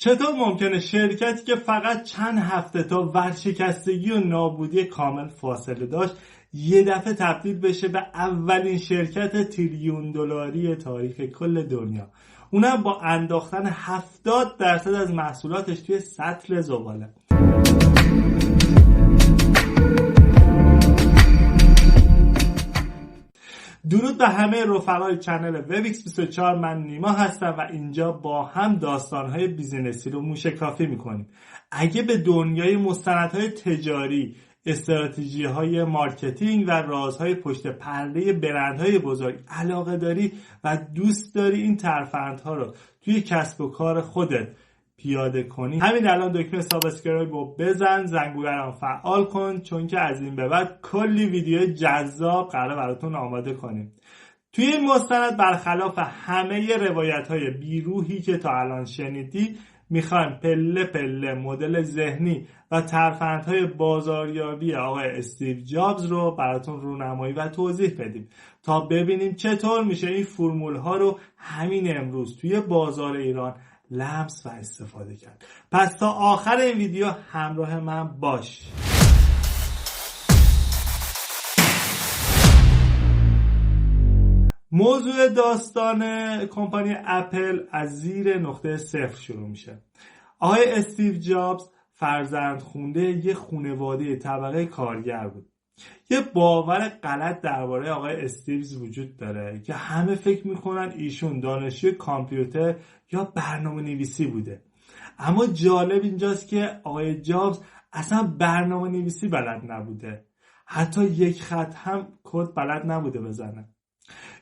چطور ممکنه شرکتی که فقط چند هفته تا ورشکستگی و نابودی کامل فاصله داشت یه دفعه تبدیل بشه به اولین شرکت تریلیون دلاری تاریخ کل دنیا، اونم با انداختن 70% از محصولاتش توی سطل زباله؟ درود به همه رفقای چنل وبیکس 24. من نیما هستم و اینجا با هم داستانهای بیزینسی رو موشکافی میکنیم. اگه به دنیای مستندهای تجاری، استراتژی‌های مارکتینگ و رازهای پشت پرده برندهای بزرگ علاقه داری و دوست داری این ترفندها رو توی کسب و کار خودت پیاده کنی، همین الان دکمه سابسکرایب رو بزن، زنگوله رو فعال کن، چون که از این به بعد کلی ویدیو جذاب قراره براتون آماده کنیم. توی این مستند برخلاف همه روایت‌های بیروحی که تا الان شنیدی، میخوایم پله پله مدل ذهنی و ترفندهای بازاریابی آقای استیو جابز رو براتون رونمایی و توضیح بدیم تا ببینیم چطور میشه این فرمول‌ها رو همین امروز توی بازار ایران لمس و استفاده کرد. پس تا آخر این ویدیو همراه من باش. موضوع داستان کمپانی اپل از زیر نقطه صفر شروع میشه. آقای استیو جابز فرزند خونده یه خانواده طبقه کارگر بود. یه باور غلط درباره آقای استیوز وجود داره که همه فکر میکنن ایشون دانشجوی کامپیوتر یا برنامه نویسی بوده. اما جالب اینجاست که آقای جابز اصلا برنامه نویسی بلد نبوده. حتی یک خط هم کد بلد نبوده بزنه.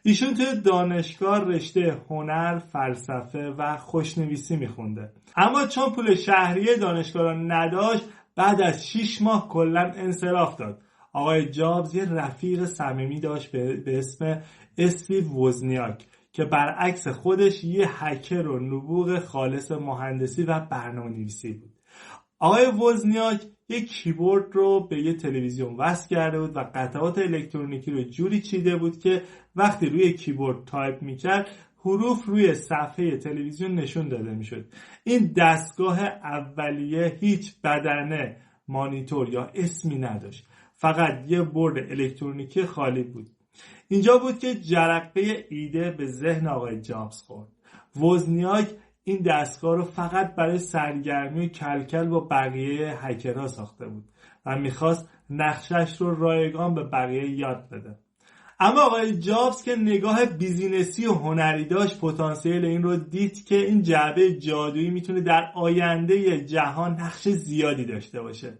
ایشون توی دانشگاه رشته هنر، فلسفه و خوشنویسی میخونده. اما چون پول شهریه دانشگاه رو نداشت، بعد از 6 ماه کلاً انصراف داد. آقای جابز یه رفیق صمیمی داشت به اسم استیو وزنیاک که برعکس خودش یه هکر و نبوغ خالص مهندسی و برنامه‌نویسی بود. آقای وزنیاک یه کیبورد رو به یه تلویزیون وصل کرده بود و قطعات الکترونیکی رو جوری چیده بود که وقتی روی کیبورد تایپ میکرد حروف روی صفحه تلویزیون نشون داده میشد. این دستگاه اولیه هیچ بدنه، مانیتور یا اسمی نداشت. فقط یه برد الکترونیکی خالی بود. اینجا بود که جرقه ایده به ذهن آقای جابز خورد. وزنیاک این دستگاه رو فقط برای سرگرمی و کلکل با بقیه هکرها ساخته بود و میخواست نقشش رو رایگان به بقیه یاد بده. اما آقای جابز که نگاه بیزینسی و هنری داشت، پتانسیل این رو دید که این جعبه جادویی میتونه در آینده جهان نقش زیادی داشته باشه.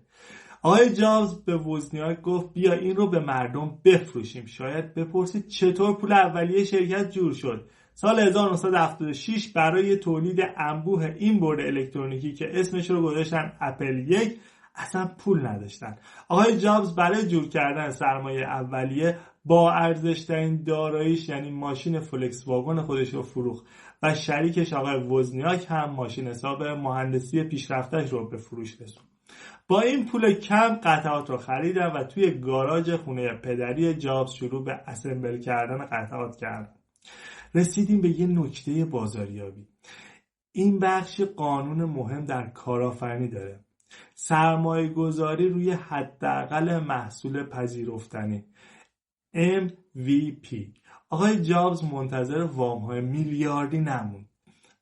آقای جابز به وزنیاک گفت بیا این رو به مردم بفروشیم. شاید بپرسید چطور پول اولیه شرکت جور شد. سال 1976 برای تولید انبوه این برد الکترونیکی که اسمش رو گذاشتن اپل 1 اصلا پول نداشتن. آقای جابز برای جور کردن سرمایه اولیه با ارزشترین داراییش یعنی ماشین فولکس واگن خودش رو فروخت و شریکش آقای وزنیاک هم ماشین حساب مهندسی پیشرفتش رو به فروش رسوند. با این پول کم قطعات رو خریدن و توی گاراژ خونه پدری جابز شروع به اسمبل کردن قطعات کردن. رسیدیم به یه نکته بازاریابی. این بخش قانون مهم در کارآفرینی داره. سرمایه گذاری روی حداقل محصول پذیرفتنی MVP. آقای جابز منتظر وام‌های میلیاردی نموند.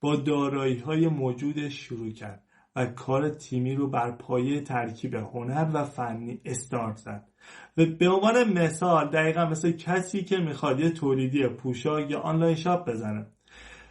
با دارایی‌های موجودش شروع کرد و کار تیمی رو بر پایه ترکیب هنر و فنی استارت زد. و به عنوان مثال دقیقا مثل کسی که میخواد یه تولیدی پوشاک یا آنلاین شاپ بزنه.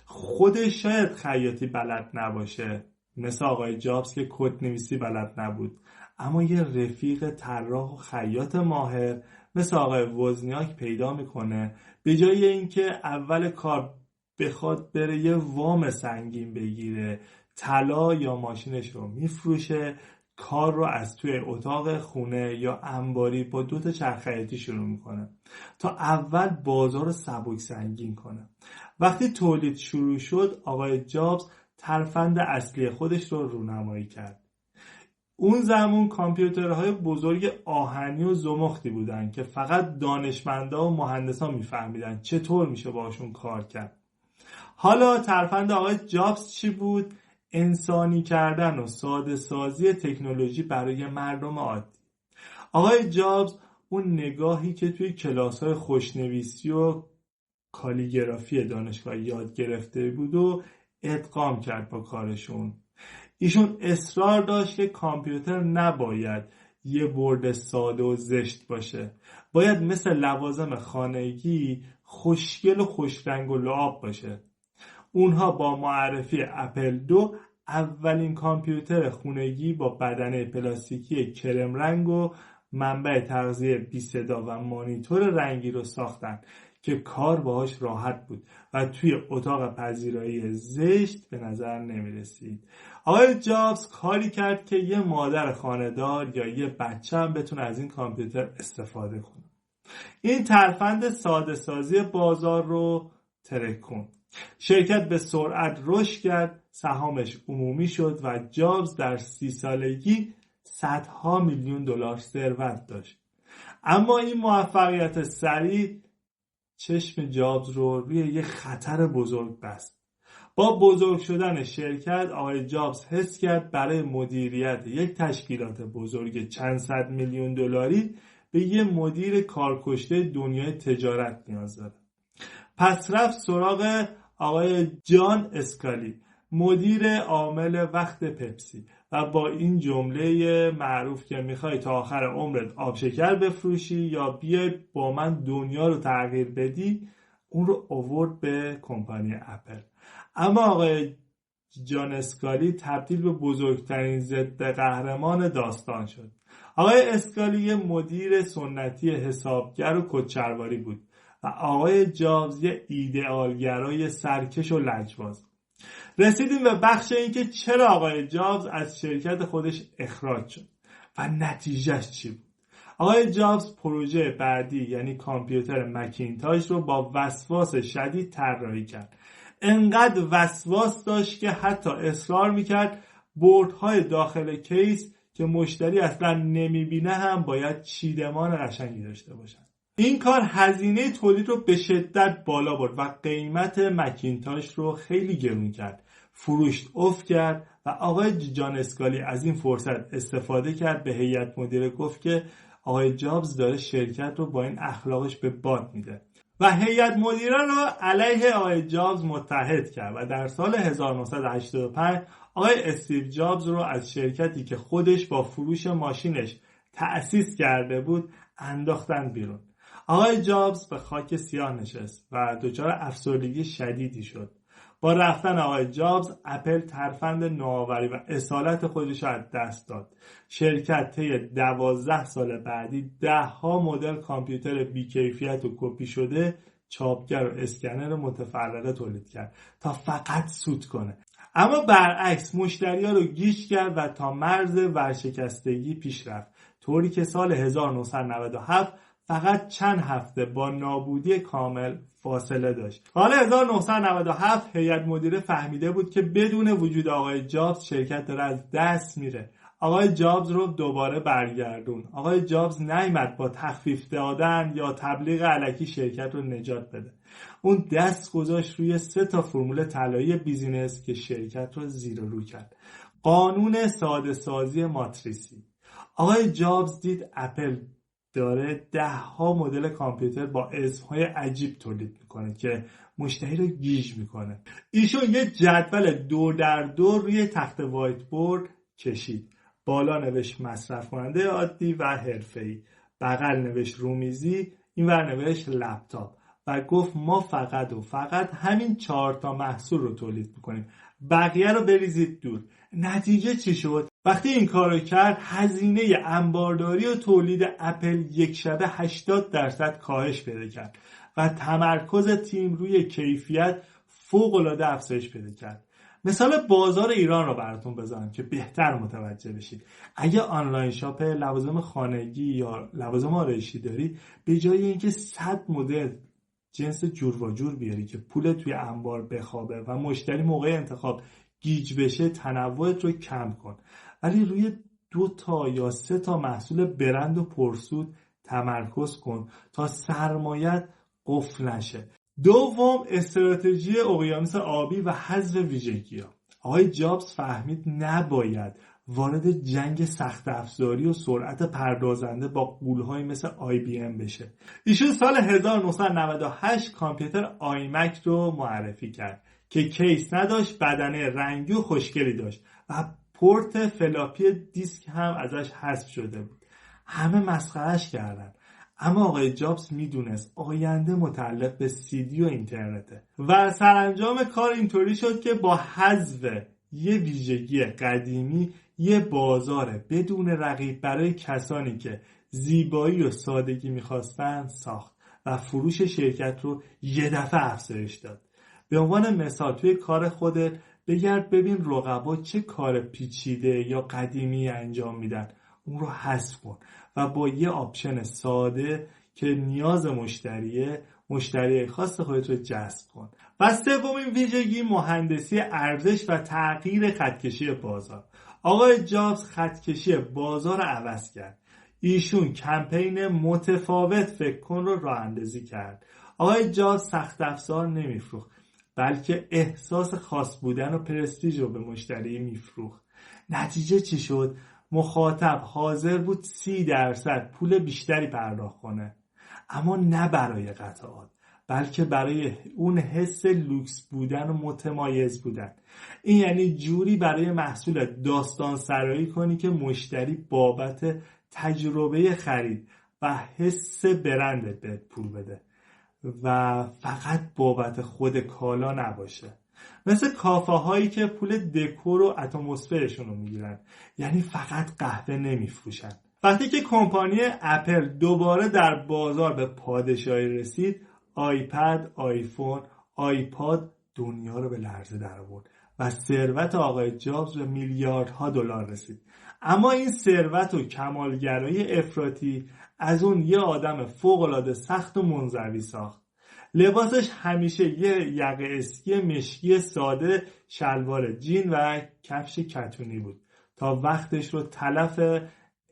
خودش شاید خیاطی بلد نباشه، مثل آقای جابز که کد نویسی بلد نبود، اما یه رفیق طراح و خیاط ماهر مثل آقای وزنیاک پیدا میکنه. به جای اینکه اول کار بخواد بره یه وام سنگین بگیره، طلا یا ماشینش رو میفروشه، کار رو از توی اتاق خونه یا انباری با 2 تا چرخ خیاطی شروع میکنه تا اول بازار رو سبک سنگین کنه. وقتی تولید شروع شد، آقای جابز ترفند اصلی خودش رو رونمایی کرد. اون زمان کامپیوترهای بزرگ آهنی و زمختی بودن که فقط دانشمندا و مهندسا میفهمیدن چطور میشه باشون کار کرد. حالا ترفند آقای جابز چی بود؟ انسانی کردن و ساده سازی تکنولوژی برای مردم عادی. آقای جابز اون نگاهی که توی کلاس‌های خوشنویسی و کالیگرافی دانشگاه یاد گرفته بود و ادغام کرد با کارشون. ایشون اصرار داشت که کامپیوتر نباید یه برد ساده و زشت باشه، باید مثل لوازم خانگی خوشگل و خوشرنگ و لعاب باشه. اونها با معرفی اپل 2 اولین کامپیوتر خونگی با بدنه پلاستیکی کرم رنگ و منبع تغذیه بی صدا و مانیتور رنگی رو ساختن که کار باهاش راحت بود و توی اتاق پذیرایی زشت به نظر نمی رسید. آقای جابز کاری کرد که یه مادر خانه‌دار یا یه بچه هم بتونه از این کامپیوتر استفاده کنه. این ترفند ساده سازی بازار رو ترکوند. شرکت به سرعت رشد کرد، سهامش عمومی شد و جابز در 30 سالگی صدها میلیون دلار ثروت داشت. اما این موفقیت سریع چشم جابز رو روی یه خطر بزرگ بست. با بزرگ شدن شرکت آقای جابز حس کرد برای مدیریت یک تشکیلات بزرگ چند صد میلیون دلاری به یه مدیر کارکشته دنیای تجارت نیاز داره. پس رفت سراغ آقای جان اسکالی، مدیر عامل وقت پپسی و با این جمله معروف که میخوای تا آخر عمرت آب شکر بفروشی یا بیای با من دنیا رو تغییر بدی، اون رو آورد به کمپانی اپل. اما آقای جان اسکالی تبدیل به بزرگترین ضد قهرمان داستان شد. آقای اسکالی یه مدیر سنتی حسابگر و کدچرواری بود و آقای جابز یه ایدئالگرای سرکش و لجباز. رسیدیم به بخش این که چرا آقای جابز از شرکت خودش اخراج شد و نتیجهش چی بود. آقای جابز پروژه بعدی یعنی کامپیوتر مکینتاش رو با وسواس شدید طراحی کرد. انقدر وسواس داشت که حتی اصرار میکرد بردهای داخل کیس که مشتری اصلا نمیبینه هم باید چیدمان قشنگی داشته باشن. این کار هزینه تولید رو به شدت بالا برد و قیمت مکینتاش رو خیلی گرون کرد. فروش افت کرد و آقای جان اسکالی از این فرصت استفاده کرد، به هیئت مدیره گفت که آقای جابز داره شرکت رو با این اخلاقش به باد میده و هیئت مدیره رو علیه آقای جابز متحد کرد و در سال 1985 آقای استیو جابز رو از شرکتی که خودش با فروش ماشینش تأسیس کرده بود انداختن بیرون. آقای جابز به خاک سیاه نشست و دچار افسردگی شدیدی شد. با رفتن آقای جابز اپل ترفند نوآوری و اصالت خودش را از دست داد. شرکت طی 12 سال بعدی 10 مدل کامپیوتر بی‌کیفیت و کپی شده، چاپگر و اسکنر متفرقه تولید کرد تا فقط سود کنه. اما برعکس مشتری‌ها رو گیج کرد و تا مرز ورشکستگی پیش رفت، طوری که سال 1997 فقط چند هفته با نابودی کامل فاصله داشت. حالا 1997 هیئت مدیره فهمیده بود که بدون وجود آقای جابز شرکت داره از دست میره. آقای جابز رو دوباره برگردون. آقای جابز نیامد با تخفیف دادن یا تبلیغ الکی شرکت رو نجات بده. اون دست گذاشت روی 3 فرمول طلایی بیزینس که شرکت رو زیر و رو کرد. قانون ساده سازی ماتریسی. آقای جابز دید اپل داره 10 مدل کامپیوتر با اسمهای عجیب تولید میکنه که مشتری رو گیج میکنه. ایشون یه جدول 2x2 روی تخت وایت بورد کشید. بالا نوشت مصرف کننده عادی و حرفه‌ای، بغل نوشت رومیزی، اینور نوشت لپتاپ و گفت ما فقط و فقط همین 4 محصول رو تولید میکنیم، بقیه رو بریزید دور. نتیجه چی شد؟ وقتی این کارو کرد هزینه انبارداری و تولید اپل یک شبه 80% کاهش پیدا کرد و تمرکز تیم روی کیفیت فوق‌العاده افزایش پیدا کرد. مثال بازار ایران رو براتون بزنم که بهتر متوجه بشید. اگه آنلاین شاپ لوازم خانگی یا لوازم آرایشی داری، به جای اینکه 100 مدل جنس جور و جور بیاری که پول توی انبار بخوابه و مشتری موقع انتخاب گیج بشه، تنوعت رو کم کن، ولی روی 2 یا 3 محصول برند و پرسود تمرکز کن تا سرمایت قفل نشه. دوم، استراتژی اقیانوس آبی و حذف ویژگی‌ها. آقای جابز فهمید نباید وارد جنگ سخت افزاری و سرعت پردازنده با غول‌هایی مثل IBM بشه. ایشون سال 1998 کامپیوتر آیمک رو معرفی کرد که کیس نداشت، بدنه رنگی و خوشگلی داشت و پورت فلاپی دیسک هم ازش حذف شده بود. همه مسخرهش کردن، اما آقای جابز میدونست آینده متعلق به CD و اینترنته و سرانجام کار اینطوری شد که با حذف یه ویژگی قدیمی یه بازار بدون رقیب برای کسانی که زیبایی و سادگی میخواستن ساخت و فروش شرکت رو یه دفعه افزایش داد. به عنوان مثال توی کار خودت بگرد ببین رقبا چه کار پیچیده یا قدیمی انجام میدن، اون رو حذف کن و با یه آپشن ساده که نیاز مشتری خاص خودت رو جذب کن. و سومین ویژگی مهندسی ارزش و تغییر خطکشی بازار. آقای جابز خطکشی بازار رو عوض کرد. ایشون کمپین متفاوت فکر کن رو راه اندازی کرد. آقای جابز سخت افزار نمیفروخت، بلکه احساس خاص بودن و پرستیژ رو به مشتری میفروخت. نتیجه چی شد؟ مخاطب حاضر بود 30% پول بیشتری پرداخت کنه، اما نه برای قطعات، بلکه برای اون حس لوکس بودن و متمایز بودن. این یعنی جوری برای محصول داستان سرایی کنی که مشتری بابت تجربه خرید و حس برندت به پول بده و فقط بابت خود کالا نباشه. مثل کافه هایی که پول دکور و اتمسفرشون رو میگیرن، یعنی فقط قهوه نمیفروشن. وقتی که کمپانی اپل دوباره در بازار به پادشاهی رسید، آیپد، آیفون، آیپاد دنیا رو به لرزه در آورد و ثروت آقای جابز به میلیاردها دلار رسید. اما این ثروت و کمالگرایی افراطی از اون یه آدم فوق‌العاده سخت و منزوی ساخت. لباسش همیشه یه یقه اسکی مشکی ساده، شلوار جین و کفش کتونی بود تا وقتش رو تلف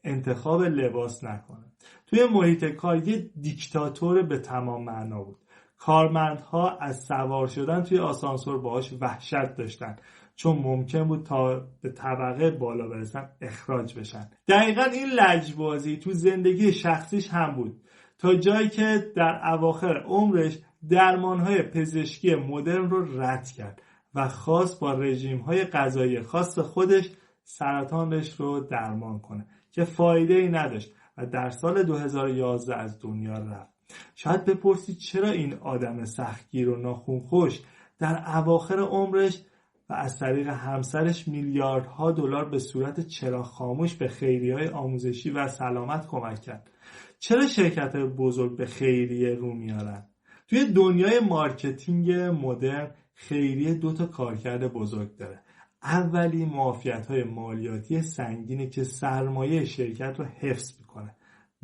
انتخاب لباس نکنه. توی محیط کار یه دیکتاتور به تمام معنا بود. کارمندها از سوار شدن توی آسانسور باهاش وحشت داشتن، چون ممکن بود تا به طبقه بالا برسن اخراج بشن. دقیقاً این لجبازی تو زندگی شخصیش هم بود، تا جایی که در اواخر عمرش درمانهای پزشکی مدرن رو رد کرد و خواست با رژیم‌های غذایی خاص خودش سرطانش رو درمان کنه که فایده‌ای نداشت و در سال 2011 از دنیا رفت. شاید بپرسید چرا این آدم سختگیر و ناخونخوش در اواخر عمرش و از طریق همسرش میلیاردها دلار به صورت چراغ خاموش به خیریه‌های آموزشی و سلامت کمک کرد. چرا شرکت بزرگ به خیریه رو میارن؟ توی دنیای مارکتینگ مدرن خیریه 2 تا کارکرد بزرگ داره. اولی معافیت‌های مالیاتی سنگینه که سرمایه شرکت رو حفظ میکنه.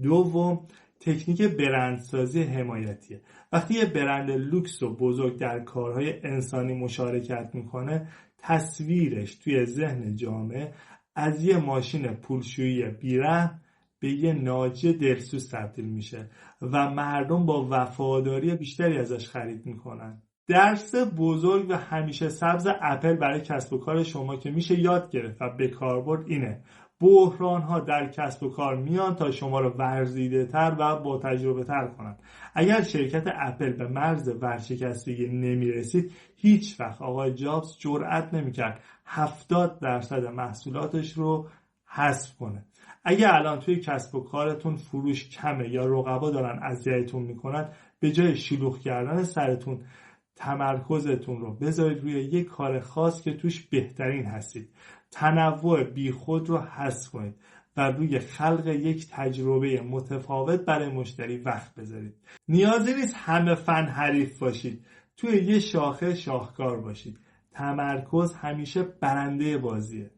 دوم تکنیک برندسازی حمایتیه. وقتی یه برند لوکس و بزرگ در کارهای انسانی مشارکت میکنه، تصویرش توی ذهن جامعه از یه ماشین پولشویی بی‌رحم به یه ناجی دلسوز تبدیل میشه و مردم با وفاداری بیشتری ازش خرید میکنن. درس بزرگ و همیشه سبز اپل برای کسب و کار شما که میشه یاد گرفت و به کار برد اینه: بحران ها در کسب و کار میان تا شما رو ورزیده تر و با تجربه تر کنن. اگر شرکت اپل به مرز ورشکستگی نمیرسید، هیچ وقت آقای جابز جرئت نمیکرد 70% محصولاتش رو حذف کنه. اگه الان توی کسب و کارتون فروش کمه یا رقبا دارن اذیتتون میکنن، به جای شلوغ کردن سرتون تمرکزتون رو بذارید روی یک کار خاص که توش بهترین هستید. تنوع بیخود رو حذف کنید و روی خلق یک تجربه متفاوت برای مشتری وقت بذارید. نیازی نیست همه فن حریف باشید، توی یه شاخه شاهکار باشید. تمرکز همیشه برنده بازیه.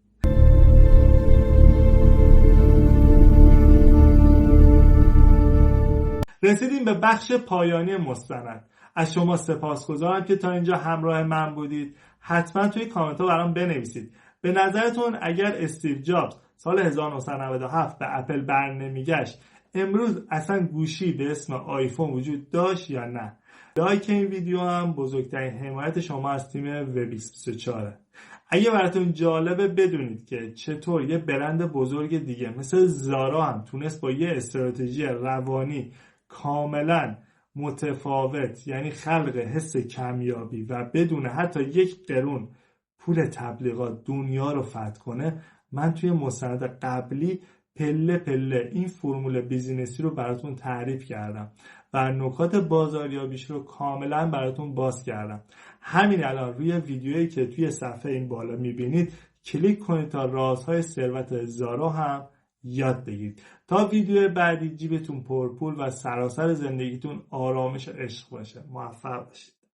رسیدیم به بخش پایانی مستند. از شما سپاسگزارم که تا اینجا همراه من بودید. حتما توی کامنت ها برام بنویسید به نظرتون اگر استیو جابز سال 1997 به اپل برنمیگشت، امروز اصلا گوشی به اسم آیفون وجود داشت یا نه؟ لایک این ویدیو هم بزرگترین حمایت شما از تیم وب 24. اگه براتون جالبه بدونید که چطور یه برند بزرگ دیگه مثل زارا هم تونست با یه استراتژی روانی کاملا متفاوت، یعنی خلق حس کمیابی و بدون حتی یک قرون پول تبلیغات دنیا رو فتح کنه، من توی مستند قبلی پله پله این فرمول بیزینسی رو براتون تعریف کردم و نکات بازاریابیش رو کاملا براتون باز کردم. همین الان روی ویدیویی که توی صفحه این بالا میبینید کلیک کنید تا رازهای ثروت زارا هم یاد بگیرید. تا ویدیو بعدی جیبتون پرپول و سراسر زندگیتون آرامش و عشق باشه. موفق باشید.